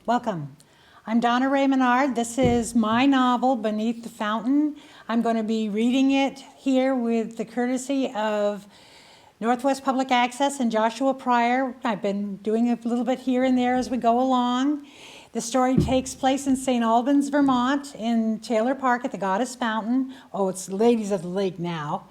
Welcome. I'm DonnaRae Menard. This is my novel, Beneath the Fountain. I'm going to be reading it here with the courtesy of Northwest Public Access and Joshua Pryor. I've been doing a little bit here and there as we go along. The story takes place in St. Albans, Vermont, in Taylor Park at the Goddess Fountain. Oh, it's Ladies of the Lake now.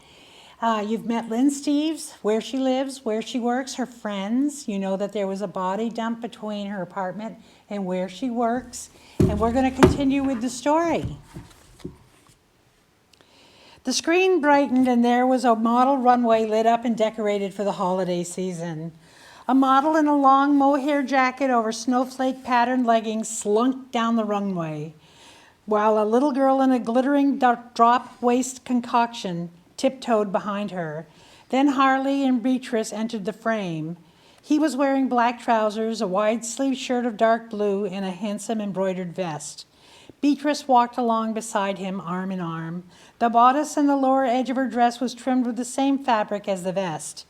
You've met Lynn Steves, where she lives, where she works, her friends. You know that there was a body dump between her apartment and where she works. And we're going to continue with the story. The screen brightened and there was a model runway lit up and decorated for the holiday season. A model in a long mohair jacket over snowflake patterned leggings slunk down the runway, while a little girl in a glittering drop waist concoction tiptoed behind her. Then Harley and Beatrice entered the frame. He was wearing black trousers, a wide-sleeved shirt of dark blue, and a handsome embroidered vest. Beatrice walked along beside him, arm in arm. The bodice and the lower edge of her dress was trimmed with the same fabric as the vest.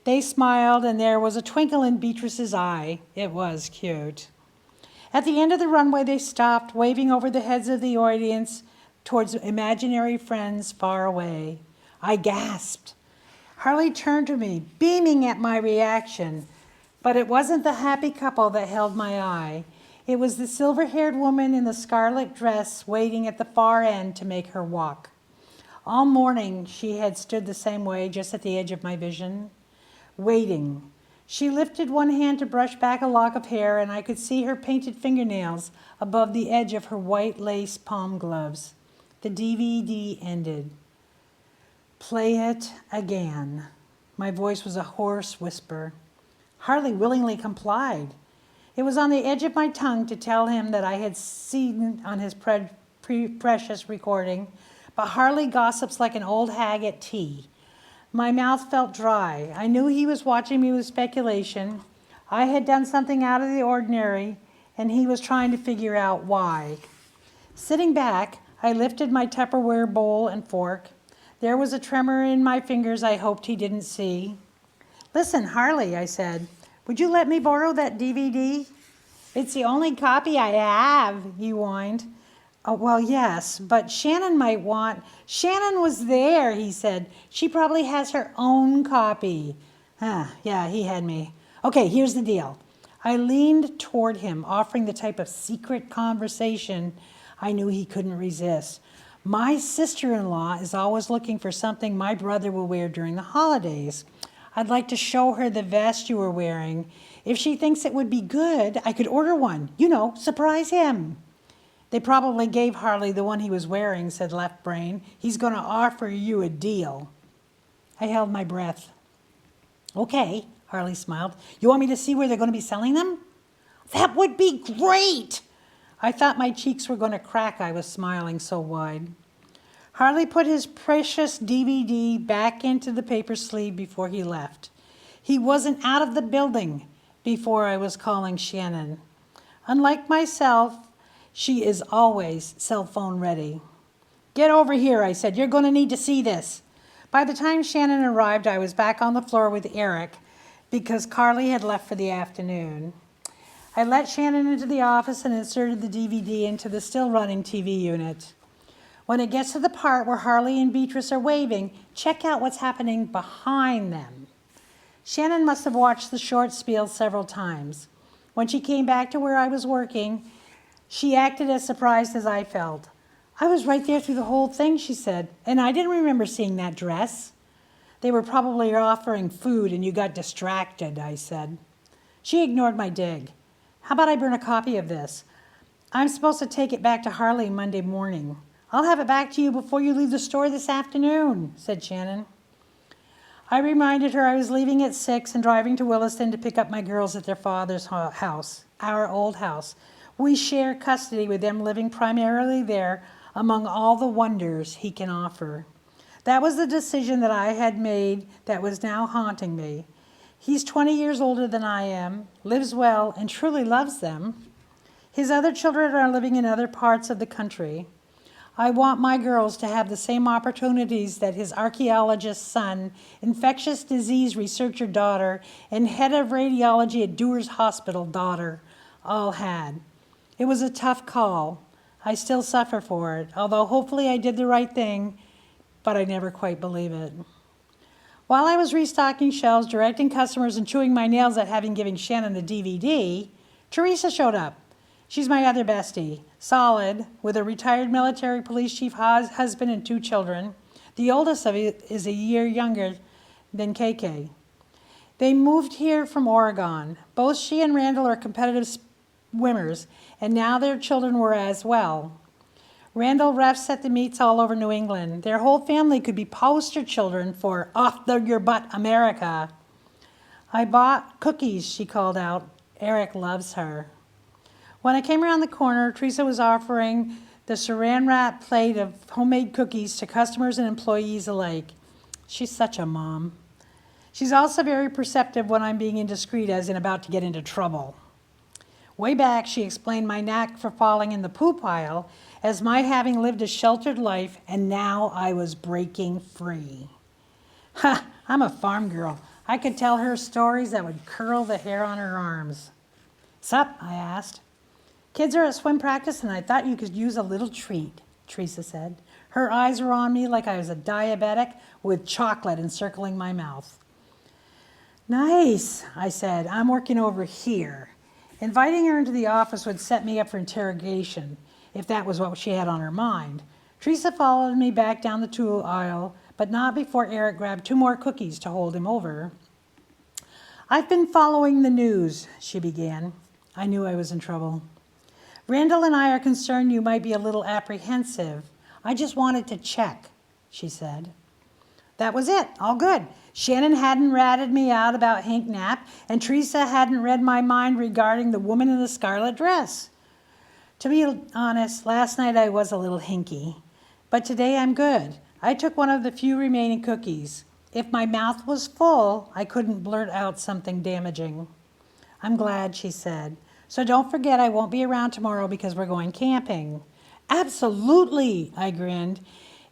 They smiled, and there was a twinkle in Beatrice's eye. It was cute. At the end of the runway, they stopped, waving over the heads of the audience towards imaginary friends far away. I gasped. Harley turned to me, beaming at my reaction. But it wasn't the happy couple that held my eye. It was the silver-haired woman in the scarlet dress waiting at the far end to make her walk. All morning, she had stood the same way, just at the edge of my vision, waiting. She lifted one hand to brush back a lock of hair, and I could see her painted fingernails above the edge of her white lace palm gloves. The DVD ended. Play it again. My voice was a hoarse whisper. Harley willingly complied. It was on the edge of my tongue to tell him that I had seen on his precious recording, but Harley gossips like an old hag at tea. My mouth felt dry. I knew he was watching me with speculation. I had done something out of the ordinary, and he was trying to figure out why. Sitting back, I lifted my Tupperware bowl and fork. There was a tremor in my fingers I hoped he didn't see. Listen, Harley, I said, would you let me borrow that DVD? It's the only copy I have, he whined. Oh, well, yes, but Shannon might want... Shannon was there, he said. She probably has her own copy. Yeah, he had me. Okay, here's the deal. I leaned toward him, offering the type of secret conversation I knew he couldn't resist. My sister-in-law is always looking for something my brother will wear during the holidays. I'd like to show her the vest you were wearing. If she thinks it would be good, I could order one. You know, surprise him. They probably gave Harley the one he was wearing, said Left Brain. He's going to offer you a deal. I held my breath. Okay, Harley smiled. You want me to see where they're going to be selling them? That would be great. I thought my cheeks were going to crack. I was smiling so wide. Harley put his precious DVD back into the paper sleeve before he left. He wasn't out of the building before I was calling Shannon. Unlike myself, she is always cell phone ready. Get over here, I said. You're going to need to see this. By the time Shannon arrived, I was back on the floor with Eric because Carly had left for the afternoon. I let Shannon into the office and inserted the DVD into the still running TV unit. When it gets to the part where Harley and Beatrice are waving, check out what's happening behind them. Shannon must have watched the short spiel several times. When she came back to where I was working, she acted as surprised as I felt. I was right there through the whole thing, she said, and I didn't remember seeing that dress. They were probably offering food and you got distracted, I said. She ignored my dig. How about I burn a copy of this? I'm supposed to take it back to Harley Monday morning. I'll have it back to you before you leave the store this afternoon, said Shannon. I reminded her I was leaving at 6 and driving to Williston to pick up my girls at their father's house, our old house. We share custody with them living primarily there among all the wonders he can offer. That was the decision that I had made that was now haunting me. He's 20 years older than I am, lives well, and truly loves them. His other children are living in other parts of the country. I want my girls to have the same opportunities that his archaeologist son, infectious disease researcher daughter, and head of radiology at Dewars Hospital daughter all had. It was a tough call. I still suffer for it, although hopefully I did the right thing, but I never quite believe it. While I was restocking shelves, directing customers, and chewing my nails at having given Shannon the DVD, Teresa showed up. She's my other bestie, solid, with a retired military police chief husband and 2 children. The oldest of it is a year younger than KK. They moved here from Oregon. Both she and Randall are competitive swimmers, and now their children were as well. Randall refs at the meets all over New England. Their whole family could be poster children for off-your butt America. I bought cookies, she called out. Eric loves her. When I came around the corner, Teresa was offering the saran wrap plate of homemade cookies to customers and employees alike. She's such a mom. She's also very perceptive when I'm being indiscreet, as in about to get into trouble. Way back, she explained my knack for falling in the poo pile as my having lived a sheltered life, and now I was breaking free. Ha! I'm a farm girl. I could tell her stories that would curl the hair on her arms. Sup? I asked. Kids are at swim practice, and I thought you could use a little treat, Teresa said. Her eyes were on me like I was a diabetic with chocolate encircling my mouth. Nice, I said. I'm working over here. Inviting her into the office would set me up for interrogation, if that was what she had on her mind. Teresa followed me back down the tool aisle, but not before Eric grabbed 2 more cookies to hold him over. I've been following the news, she began. I knew I was in trouble. Randall and I are concerned you might be a little apprehensive. I just wanted to check, she said. That was it, all good. Shannon hadn't ratted me out about Hank Knapp, and Teresa hadn't read my mind regarding the woman in the scarlet dress. To be honest, last night I was a little hinky, but today I'm good. I took one of the few remaining cookies. If my mouth was full, I couldn't blurt out something damaging. I'm glad, she said. So don't forget I won't be around tomorrow because we're going camping. Absolutely, I grinned,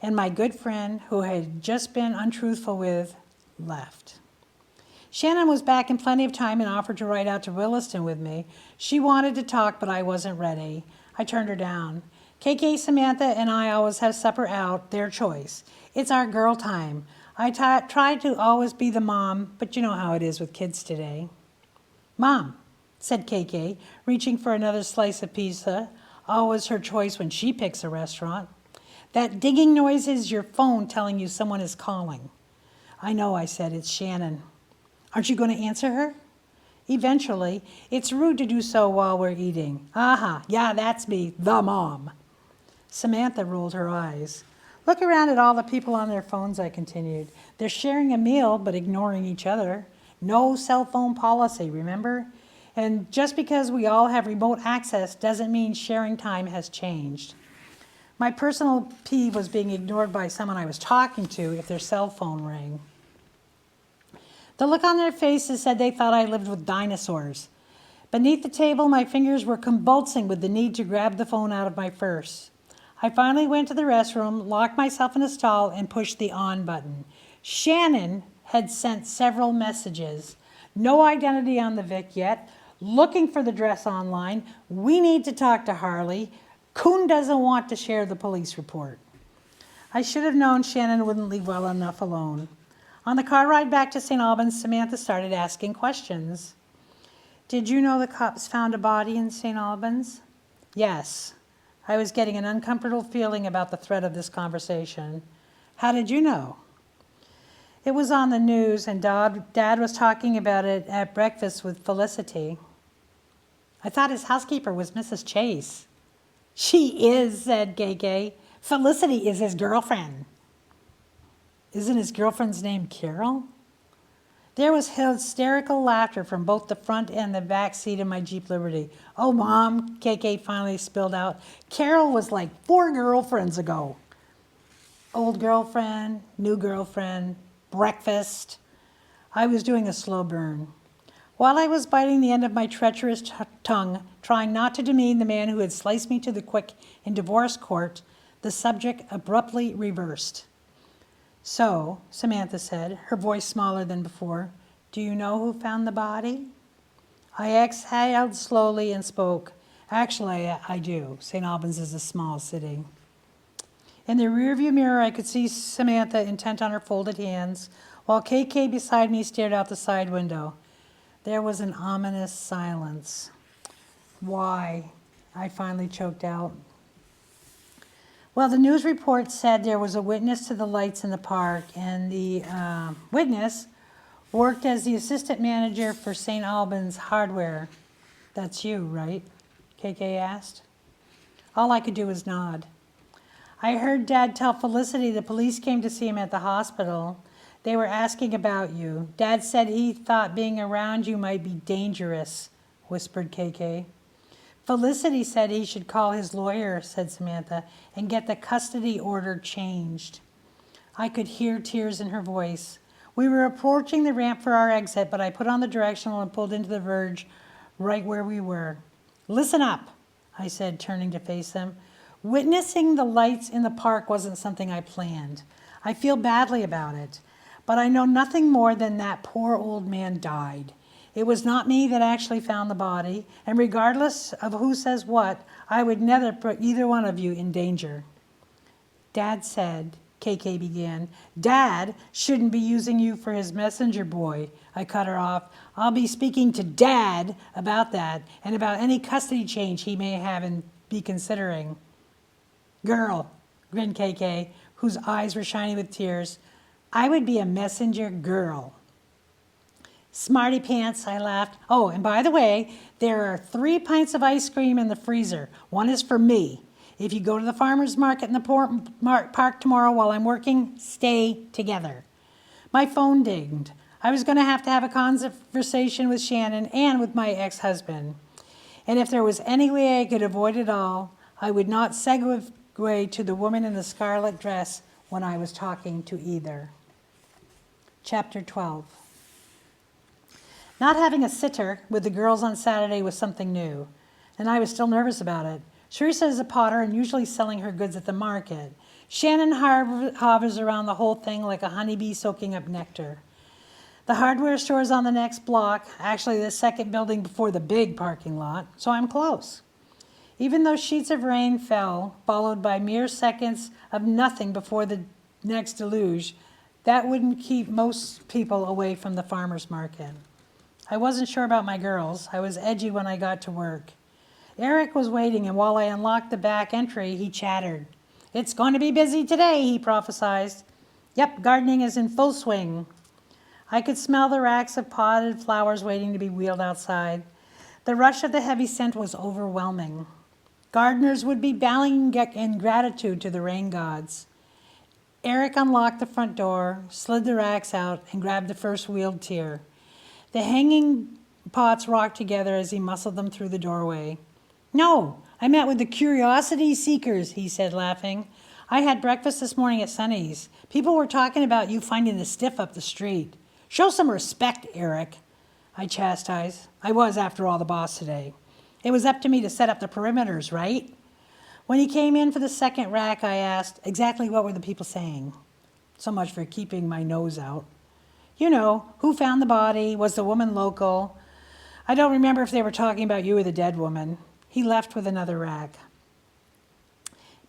and my good friend, who I had just been untruthful with, left. Shannon was back in plenty of time and offered to ride out to Williston with me. She wanted to talk, but I wasn't ready. I turned her down. KK, Samantha, and I always have supper out, their choice. It's our girl time. I try to always be the mom, but you know how it is with kids today. Mom, said KK, reaching for another slice of pizza, always her choice when she picks a restaurant. That dinging noise is your phone telling you someone is calling. I know, I said, it's Shannon. Aren't you going to answer her? Eventually. It's rude to do so while we're eating. Aha, yeah, that's me, the mom. Samantha rolled her eyes. Look around at all the people on their phones, I continued. They're sharing a meal, but ignoring each other. No cell phone policy, remember? And just because we all have remote access doesn't mean sharing time has changed. My personal peeve was being ignored by someone I was talking to if their cell phone rang. The look on their faces said they thought I lived with dinosaurs. Beneath the table, my fingers were convulsing with the need to grab the phone out of my purse. I finally went to the restroom, locked myself in a stall, and pushed the on button. Shannon had sent several messages. No identity on the Vic yet. Looking for the dress online. We need to talk to Harley. Coon doesn't want to share the police report. I should have known Shannon wouldn't leave well enough alone. On the car ride back to St. Albans, Samantha started asking questions. Did you know the cops found a body in St. Albans? Yes. I was getting an uncomfortable feeling about the threat of this conversation. How did you know? It was on the news, and Dad was talking about it at breakfast with Felicity. I thought his housekeeper was Mrs. Chase. She is, said KK. Felicity is his girlfriend. Isn't his girlfriend's name Carol? There was hysterical laughter from both the front and the back seat of my Jeep Liberty. Oh, Mom, KK finally spilled out. Carol was like 4 girlfriends ago. Old girlfriend, new girlfriend, breakfast. I was doing a slow burn. While I was biting the end of my treacherous tongue, trying not to demean the man who had sliced me to the quick in divorce court, the subject abruptly reversed. So, Samantha said, her voice smaller than before, do you know who found the body? I exhaled slowly and spoke. Actually, I do. St. Albans is a small city. In the rearview mirror, I could see Samantha intent on her folded hands, while KK beside me stared out the side window. There was an ominous silence. Why? I finally choked out. Well, the news report said there was a witness to the lights in the park, and the witness worked as the assistant manager for St. Albans Hardware. That's you, right? KK asked. All I could do was nod. I heard Dad tell Felicity the police came to see him at the hospital. They were asking about you. Dad said he thought being around you might be dangerous, whispered KK. Felicity said he should call his lawyer, said Samantha, and get the custody order changed. I could hear tears in her voice. We were approaching the ramp for our exit, but I put on the directional and pulled into the verge right where we were. Listen up, I said, turning to face them. Witnessing the lights in the park wasn't something I planned. I feel badly about it, but I know nothing more than that poor old man died. It was not me that actually found the body, and regardless of who says what, I would never put either one of you in danger. Dad said, KK began, Dad shouldn't be using you for his messenger boy. I cut her off. I'll be speaking to Dad about that and about any custody change he may have and be considering. Girl, grinned KK, whose eyes were shining with tears. I would be a messenger girl. Smarty pants, I laughed. Oh, and by the way, there are 3 pints of ice cream in the freezer. One is for me. If you go to the farmer's market in the park tomorrow while I'm working, stay together. My phone dinged. I was going to have a conversation with Shannon and with my ex-husband. And if there was any way I could avoid it all, I would not segue to the woman in the scarlet dress when I was talking to either. Chapter 12. Not having a sitter with the girls on Saturday was something new, and I was still nervous about it. Teresa is a potter and usually selling her goods at the market. Shannon hovers around the whole thing like a honeybee soaking up nectar. The hardware store is on the next block, actually the second building before the big parking lot, so I'm close. Even though sheets of rain fell, followed by mere seconds of nothing before the next deluge, that wouldn't keep most people away from the farmer's market. I wasn't sure about my girls. I was edgy when I got to work. Eric was waiting, and while I unlocked the back entry, he chattered. It's going to be busy today, he prophesied. Yep, gardening is in full swing. I could smell the racks of potted flowers waiting to be wheeled outside. The rush of the heavy scent was overwhelming. Gardeners would be bowing in gratitude to the rain gods. Eric unlocked the front door, slid the racks out, and grabbed the first wheeled tier. The hanging pots rocked together as he muscled them through the doorway. No, I met with the curiosity seekers, he said, laughing. I had breakfast this morning at Sonny's. People were talking about you finding the stiff up the street. Show some respect, Eric, I chastised. I was, after all, the boss today. It was up to me to set up the perimeters, right? When he came in for the second rack, I asked, exactly what were the people saying? So much for keeping my nose out. You know, who found the body? Was the woman local? I don't remember if they were talking about you or the dead woman. He left with another rack.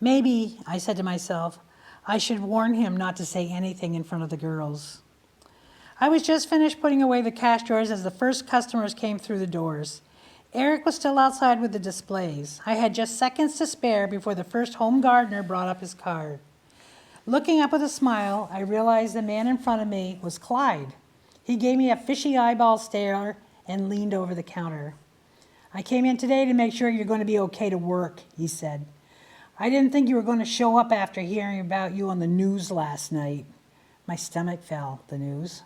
Maybe, I said to myself, I should warn him not to say anything in front of the girls. I was just finished putting away the cash drawers as the first customers came through the doors. Eric was still outside with the displays. I had just seconds to spare before the first home gardener brought up his card. Looking up with a smile, I realized the man in front of me was Clyde. He gave me a fishy eyeball stare and leaned over the counter. I came in today to make sure you're going to be okay to work, he said. I didn't think you were going to show up after hearing about you on the news last night. My stomach fell, the news.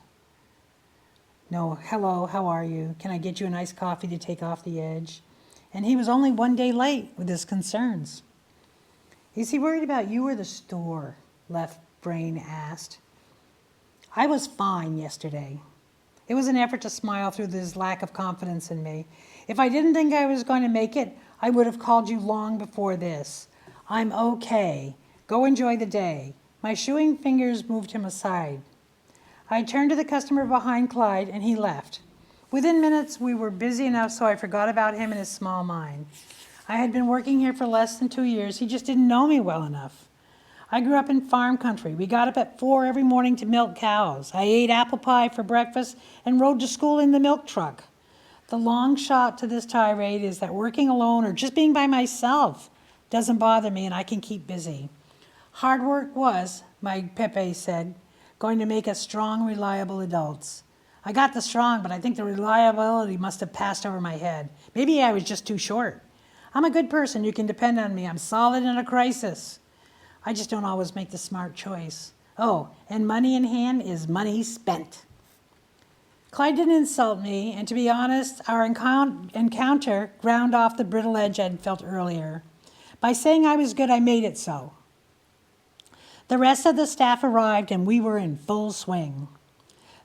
No, hello, how are you? Can I get you a nice coffee to take off the edge? And he was only 1 day late with his concerns. Is he worried about you or the store? Left Brain asked. I was fine yesterday. It was an effort to smile through this lack of confidence in me. If I didn't think I was going to make it, I would have called you long before this. I'm okay. Go enjoy the day. My shoeing fingers moved him aside. I turned to the customer behind Clyde, and he left. Within minutes, we were busy enough so I forgot about him and his small mind. I had been working here for less than 2 years. He just didn't know me well enough. I grew up in farm country. We got up at 4 every morning to milk cows. I ate apple pie for breakfast and rode to school in the milk truck. The long shot to this tirade is that working alone or just being by myself doesn't bother me and I can keep busy. Hard work was, my Pepe said, going to make us strong, reliable adults. I got the strong, but I think the reliability must have passed over my head. Maybe I was just too short. I'm a good person. You can depend on me. I'm solid in a crisis. I just don't always make the smart choice. Oh, and money in hand is money spent. Clyde didn't insult me, and to be honest, our encounter ground off the brittle edge I'd felt earlier. By saying I was good, I made it so. The rest of the staff arrived, and we were in full swing.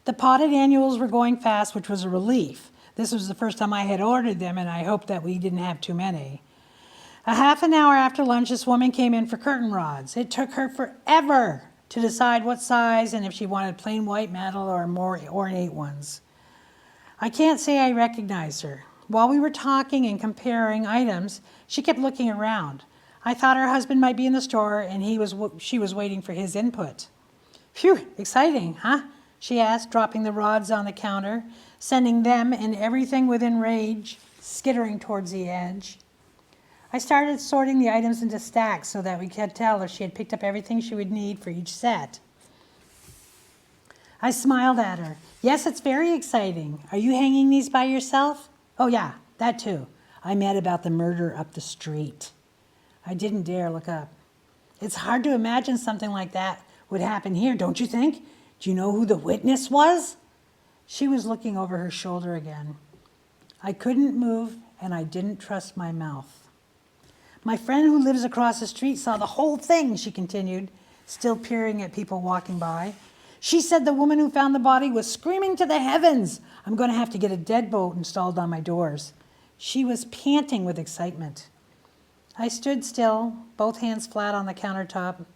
The potted annuals were going fast, which was a relief. This was the first time I had ordered them, and I hoped that we didn't have too many. A half an hour after lunch, this woman came in for curtain rods. It took her forever to decide what size and if she wanted plain white metal or more ornate ones. I can't say I recognized her. While we were talking and comparing items, she kept looking around. I thought her husband might be in the store and she was waiting for his input. Phew, exciting, huh? She asked, dropping the rods on the counter, sending them and everything within range, skittering towards the edge. I started sorting the items into stacks so that we could tell if she had picked up everything she would need for each set. I smiled at her. Yes, it's very exciting. Are you hanging these by yourself? Oh yeah, that too. I met about the murder up the street. I didn't dare look up. It's hard to imagine something like that would happen here, don't you think? Do you know who the witness was? She was looking over her shoulder again. I couldn't move and I didn't trust my mouth. My friend who lives across the street saw the whole thing, she continued, still peering at people walking by. She said the woman who found the body was screaming to the heavens, I'm going to have to get a deadbolt installed on my doors. She was panting with excitement. I stood still, both hands flat on the countertop.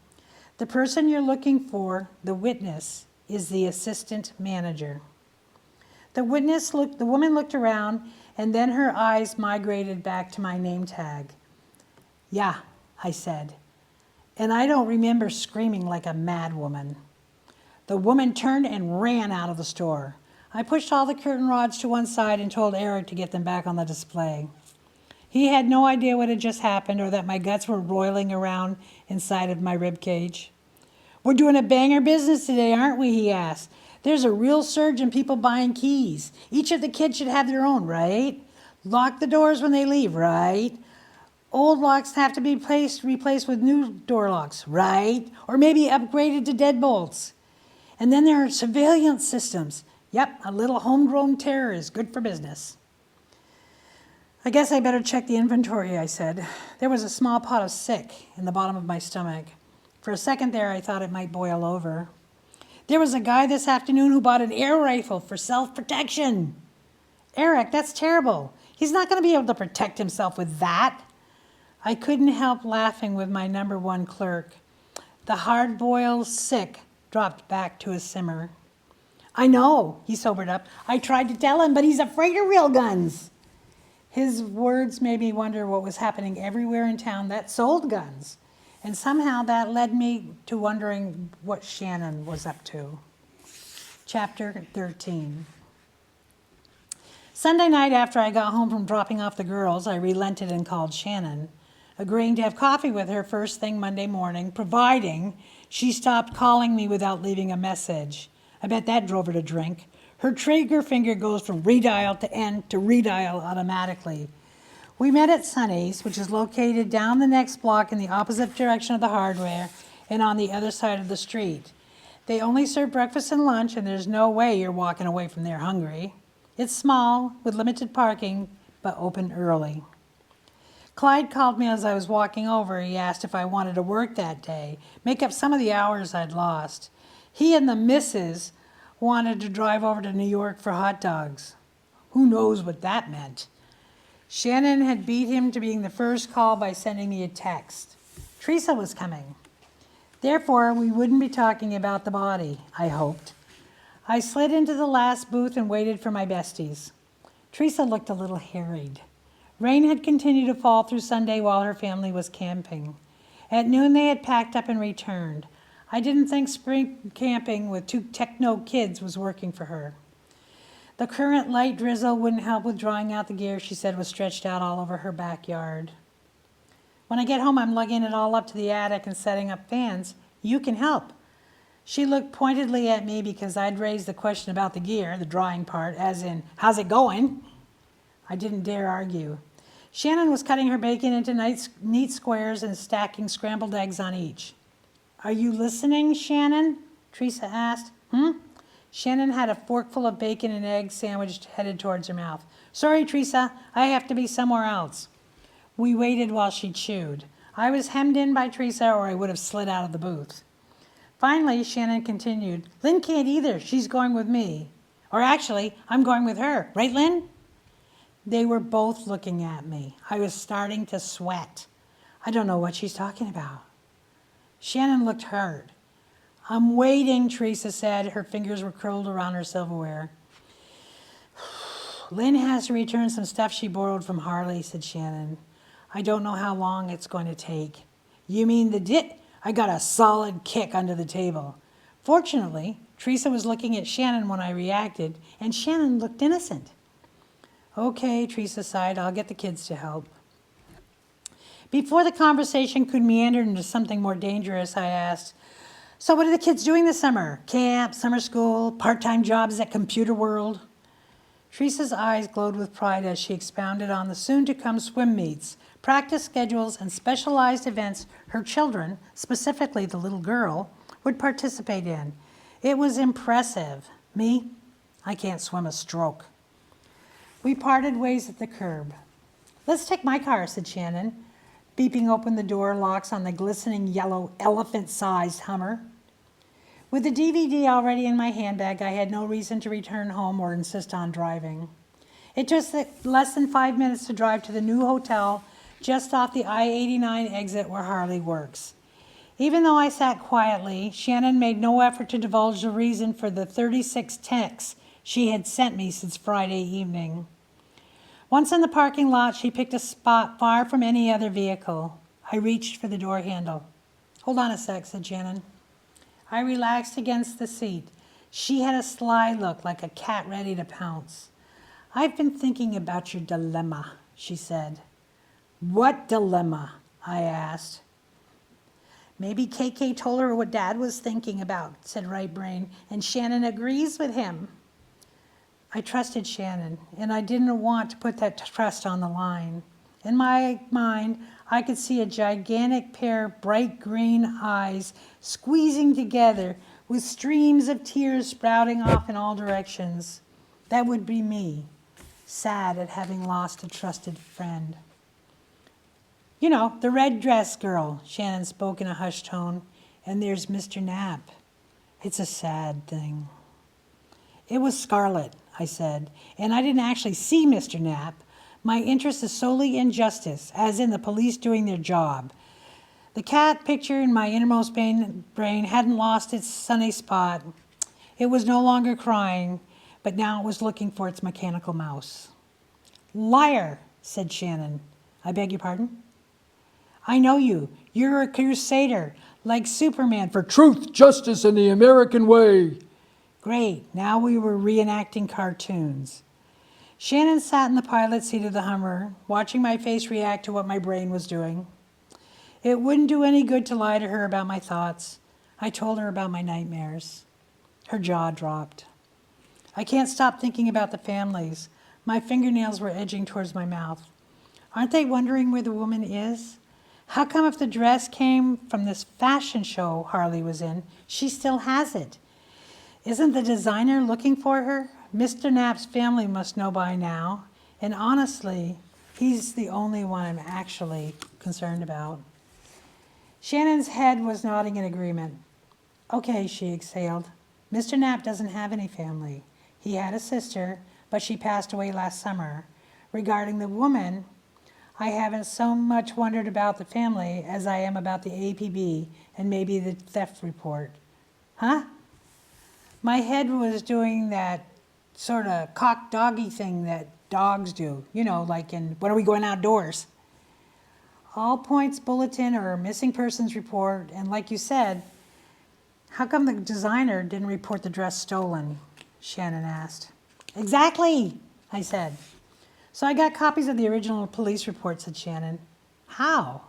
The person you're looking for, the witness, is the assistant manager. The woman looked around, and then her eyes migrated back to my name tag. Yeah, I said, and I don't remember screaming like a mad woman. The woman turned and ran out of the store. I pushed all the curtain rods to one side and told Eric to get them back on the display. He had no idea what had just happened or that my guts were roiling around inside of my rib cage. We're doing a banger business today, aren't we? He asked. There's a real surge in people buying keys. Each of the kids should have their own, right? Lock the doors when they leave, right? Old locks have to be replaced with new door locks, right? Or maybe upgraded to deadbolts. And then there are surveillance systems. Yep, a little homegrown terror is good for business. I guess I better check the inventory, I said. There was a small pot of sick in the bottom of my stomach. For a second there, I thought it might boil over. There was a guy this afternoon who bought an air rifle for self-protection. Eric, that's terrible. He's not going to be able to protect himself with that. I couldn't help laughing with my number one clerk. The hard-boiled sick dropped back to a simmer. I know, he sobered up. I tried to tell him, but he's afraid of real guns. His words made me wonder what was happening everywhere in town that sold guns. And somehow that led me to wondering what Shannon was up to. Chapter 13. Sunday night after I got home from dropping off the girls, I relented and called Shannon, agreeing to have coffee with her first thing Monday morning, providing she stopped calling me without leaving a message. I bet that drove her to drink. Her trigger finger goes from redial to end to redial automatically. We met at Sonny's, which is located down the next block in the opposite direction of the hardware and on the other side of the street. They only serve breakfast and lunch, and there's no way you're walking away from there hungry. It's small, with limited parking, but open early. Clyde called me as I was walking over. He asked if I wanted to work that day, make up some of the hours I'd lost. He and the missus wanted to drive over to New York for hot dogs. Who knows what that meant? Shannon had beat him to being the first call by sending me a text. Teresa was coming. Therefore, we wouldn't be talking about the body, I hoped. I slid into the last booth and waited for my besties. Teresa looked a little harried. Rain had continued to fall through Sunday while her family was camping. At noon, they had packed up and returned. I didn't think spring camping with 2 techno kids was working for her. The current light drizzle wouldn't help with drying out the gear she said was stretched out all over her backyard. When I get home, I'm lugging it all up to the attic and setting up fans. You can help. She looked pointedly at me because I'd raised the question about the gear, the drying part, as in, how's it going? I didn't dare argue. Shannon was cutting her bacon into neat squares and stacking scrambled eggs on each. Are you listening, Shannon? Teresa asked. Shannon had a forkful of bacon and eggs sandwiched headed towards her mouth. Sorry, Teresa, I have to be somewhere else. We waited while she chewed. I was hemmed in by Teresa or I would have slid out of the booth. Finally, Shannon continued, Lynn can't either. She's going with me. Or actually, I'm going with her. Right, Lynn? They were both looking at me. I was starting to sweat. I don't know what she's talking about. Shannon looked hurt. I'm waiting, Teresa said. Her fingers were curled around her silverware. Lynn has to return some stuff she borrowed from Harley, said Shannon. I don't know how long it's going to take. You mean I got a solid kick under the table. Fortunately, Teresa was looking at Shannon when I reacted, and Shannon looked innocent. Okay, Teresa sighed, I'll get the kids to help. Before the conversation could meander into something more dangerous, I asked, so what are the kids doing this summer? Camp, summer school, part-time jobs at Computer World? Teresa's eyes glowed with pride as she expounded on the soon-to-come swim meets, practice schedules, and specialized events her children, specifically the little girl, would participate in. It was impressive. Me? I can't swim a stroke. We parted ways at the curb. Let's take my car, said Shannon, beeping open the door locks on the glistening yellow elephant-sized Hummer. With the DVD already in my handbag, I had no reason to return home or insist on driving. It took less than 5 minutes to drive to the new hotel just off the I-89 exit where Harley works. Even though I sat quietly, Shannon made no effort to divulge the reason for the 36 texts she had sent me since Friday evening. Once in the parking lot, she picked a spot far from any other vehicle. I reached for the door handle. Hold on a sec, said Shannon. I relaxed against the seat. She had a sly look, like a cat ready to pounce. I've been thinking about your dilemma, she said. What dilemma? I asked. Maybe KK told her what Dad was thinking about, said Right Brain, and Shannon agrees with him. I trusted Shannon, and I didn't want to put that trust on the line. In my mind, I could see a gigantic pair of bright green eyes squeezing together with streams of tears sprouting off in all directions. That would be me, sad at having lost a trusted friend. You know, the red dress girl, Shannon spoke in a hushed tone, and there's Mr. Knapp. It's a sad thing. It was Scarlet, I said, and I didn't actually see Mr. Knapp. My interest is solely in justice, as in the police doing their job. The cat picture in my innermost brain hadn't lost its sunny spot. It was no longer crying, but now it was looking for its mechanical mouse. Liar, said Shannon. I beg your pardon? I know you. You're a crusader, like Superman, for truth, justice, and the American way. Great. Now we were reenacting cartoons. Shannon sat in the pilot seat of the Hummer, watching my face react to what my brain was doing. It wouldn't do any good to lie to her about my thoughts. I told her about my nightmares. Her jaw dropped. I can't stop thinking about the families. My fingernails were edging towards my mouth. Aren't they wondering where the woman is? How come if the dress came from this fashion show Harley was in, she still has it? Isn't the designer looking for her? Mr. Knapp's family must know by now. And honestly, he's the only one I'm actually concerned about. Shannon's head was nodding in agreement. Okay, she exhaled. Mr. Knapp doesn't have any family. He had a sister, but she passed away last summer. Regarding the woman, I haven't so much wondered about the family as I am about the APB and maybe the theft report. Huh? My head was doing that sort of cock-doggy thing that dogs do, you know, like in When Are We Going Outdoors? All points bulletin or missing persons report, and like you said, how come the designer didn't report the dress stolen? Shannon asked. Exactly, I said. So I got copies of the original police report, said Shannon. How?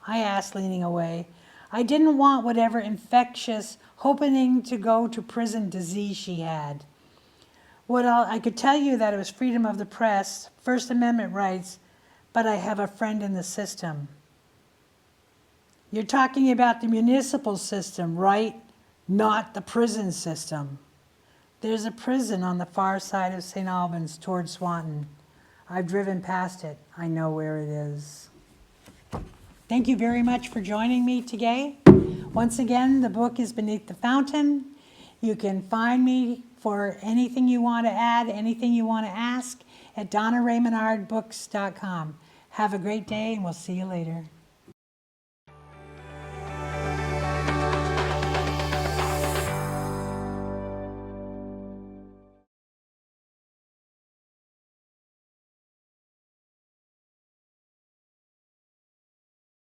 I asked, leaning away. I didn't want whatever infectious, hoping to go to prison disease she had. I could tell you that it was freedom of the press, First Amendment rights, but I have a friend in the system. You're talking about the municipal system, right? Not the prison system. There's a prison on the far side of St. Albans toward Swanton. I've driven past it. I know where it is. Thank you very much for joining me today. Once again, the book is Beneath the Fountain. You can find me for anything you want to add, anything you want to ask at DonnaRaeMenardBooks.com. Have a great day, and we'll see you later.